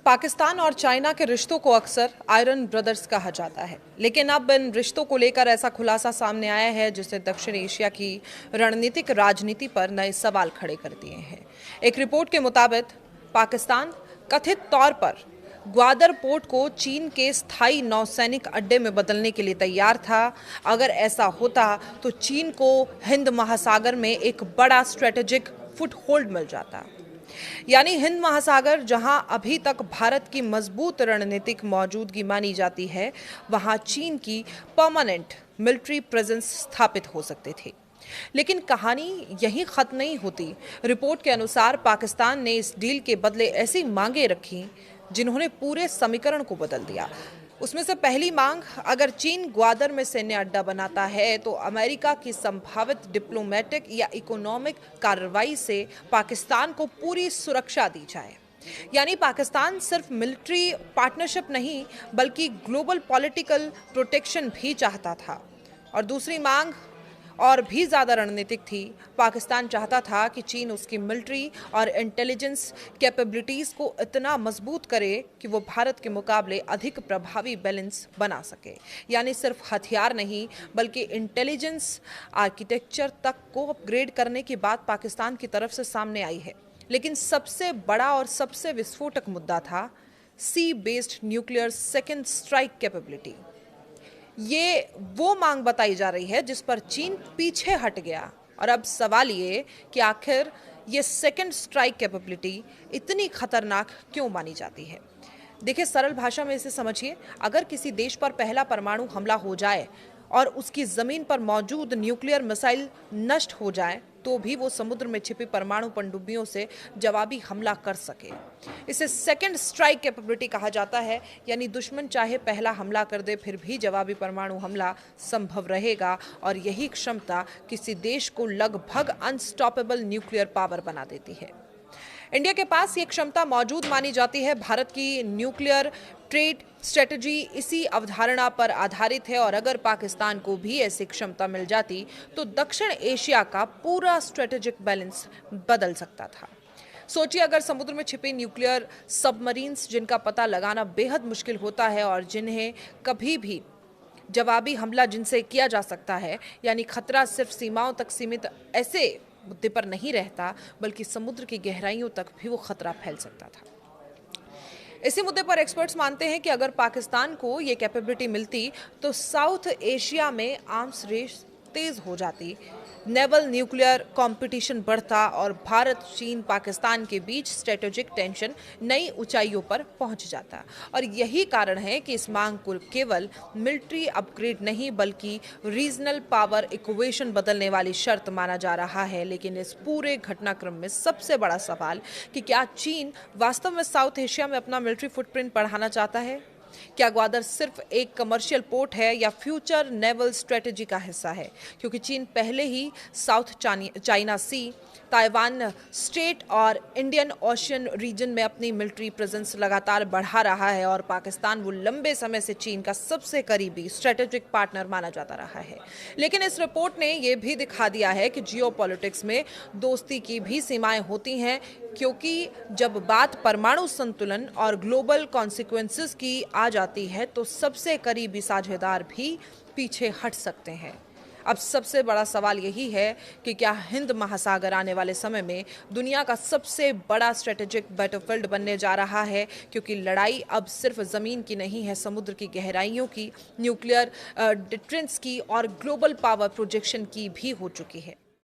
पाकिस्तान और चाइना के रिश्तों को अक्सर आयरन ब्रदर्स कहा जाता है, लेकिन अब इन रिश्तों को लेकर ऐसा खुलासा सामने आया है जिसने दक्षिण एशिया की रणनीतिक राजनीति पर नए सवाल खड़े कर दिए हैं। एक रिपोर्ट के मुताबिक पाकिस्तान कथित तौर पर ग्वादर पोर्ट को चीन के स्थायी नौसैनिक अड्डे में बदलने के लिए तैयार था। अगर ऐसा होता तो चीन को हिंद महासागर में एक बड़ा स्ट्रेटेजिक फुटहोल्ड मिल जाता। यानी हिंद महासागर, जहां अभी तक भारत की मजबूत रणनीतिक मौजूदगी मानी जाती है, वहां चीन की परमानेंट मिलिट्री प्रेजेंस स्थापित हो सकते थे। लेकिन कहानी यहीं खत्म नहीं होती। रिपोर्ट के अनुसार पाकिस्तान ने इस डील के बदले ऐसी मांगें रखी जिन्होंने पूरे समीकरण को बदल दिया। उसमें से पहली मांग, अगर चीन ग्वादर में सैन्य अड्डा बनाता है तो अमेरिका की संभावित डिप्लोमेटिक या इकोनॉमिक कार्रवाई से पाकिस्तान को पूरी सुरक्षा दी जाए। यानी पाकिस्तान सिर्फ मिलिट्री पार्टनरशिप नहीं बल्कि ग्लोबल पॉलिटिकल प्रोटेक्शन भी चाहता था। और दूसरी मांग और भी ज्यादा रणनीतिक थी। पाकिस्तान चाहता था कि चीन उसकी मिलिट्री और इंटेलिजेंस कैपेबिलिटीज को इतना मजबूत करे कि वो भारत के मुकाबले अधिक प्रभावी बैलेंस बना सके। यानी सिर्फ हथियार नहीं बल्कि इंटेलिजेंस आर्किटेक्चर तक को अपग्रेड करने की बात पाकिस्तान की तरफ से सामने आई है। लेकिन सबसे बड़ा और सबसे विस्फोटक मुद्दा था sea based nuclear second strike capability. ये वो मांग बताई जा रही है जिस पर चीन पीछे हट गया। और अब सवाल ये कि आखिर ये सेकंड स्ट्राइक कैपेबिलिटी इतनी खतरनाक क्यों मानी जाती है। देखिए, सरल भाषा में इसे समझिए। अगर किसी देश पर पहला परमाणु हमला हो जाए और उसकी जमीन पर मौजूद न्यूक्लियर मिसाइल नष्ट हो जाए तो भी वो समुद्र में छिपी परमाणु पनडुब्बियों से जवाबी हमला कर सके। इसे सेकंड स्ट्राइक कैपेबिलिटी कहा जाता है। यानी दुश्मन चाहे पहला हमला कर दे फिर भी जवाबी परमाणु हमला संभव रहेगा। और यही क्षमता किसी देश को लगभग अनस्टॉपेबल न्यूक्लियर पावर बना देती है। इंडिया के पास ये क्षमता मौजूद मानी जाती है। भारत की न्यूक्लियर ट्रेड स्ट्रेटजी इसी अवधारणा पर आधारित है। और अगर पाकिस्तान को भी ऐसी क्षमता मिल जाती तो दक्षिण एशिया का पूरा स्ट्रेटेजिक बैलेंस बदल सकता था। सोचिए, अगर समुद्र में छिपे न्यूक्लियर सबमरीन्स जिनका पता लगाना बेहद मुश्किल होता है और जिन्हें कभी भी जवाबी हमला जिनसे किया जा सकता है, यानी खतरा सिर्फ सीमाओं तक सीमित ऐसे मुद्दे पर नहीं रहता बल्कि समुद्र की गहराइयों तक भी वो खतरा फैल सकता था। इसी मुद्दे पर एक्सपर्ट्स मानते हैं कि अगर पाकिस्तान को ये कैपेबिलिटी मिलती तो साउथ एशिया में आर्म्स रेस तेज हो जाती, नेवल न्यूक्लियर कंपटीशन बढ़ता और भारत चीन पाकिस्तान के बीच स्ट्रेटेजिक टेंशन नई ऊंचाइयों पर पहुंच जाता। और यही कारण है कि इस मांग को केवल मिलिट्री अपग्रेड नहीं बल्कि रीजनल पावर इक्वेशन बदलने वाली शर्त माना जा रहा है। लेकिन इस पूरे घटनाक्रम में सबसे बड़ा सवाल कि क्या चीन वास्तव में साउथ एशिया में अपना मिलिट्री फुटप्रिंट बढ़ाना चाहता है? क्या ग्वादर सिर्फ एक कमर्शियल पोर्ट है या फ्यूचर नेवल स्ट्रेटेजी का हिस्सा है? क्योंकि चीन पहले ही साउथ चाइना सी, ताइवान स्ट्रेट और इंडियन ओशियन रीजन में अपनी मिलिट्री प्रेजेंस लगातार बढ़ा रहा है और पाकिस्तान वो लंबे समय से चीन का सबसे करीबी स्ट्रेटेजिक पार्टनर माना जाता रहा है। लेकिन इस रिपोर्ट ने यह भी दिखा दिया है कि जियोपॉलिटिक्स में दोस्ती की भी सीमाएं होती हैं, क्योंकि जब बात परमाणु संतुलन और ग्लोबल कॉन्सिक्वेंसेस की आ जाती है तो सबसे करीबी साझेदार भी पीछे हट सकते हैं। अब सबसे बड़ा सवाल यही है कि क्या हिंद महासागर आने वाले समय में दुनिया का सबसे बड़ा स्ट्रेटेजिक बैटलफील्ड बनने जा रहा है? क्योंकि लड़ाई अब सिर्फ जमीन की नहीं है, समुद्र की गहराइयों की, न्यूक्लियर डिफरेंस की और ग्लोबल पावर प्रोजेक्शन की भी हो चुकी है।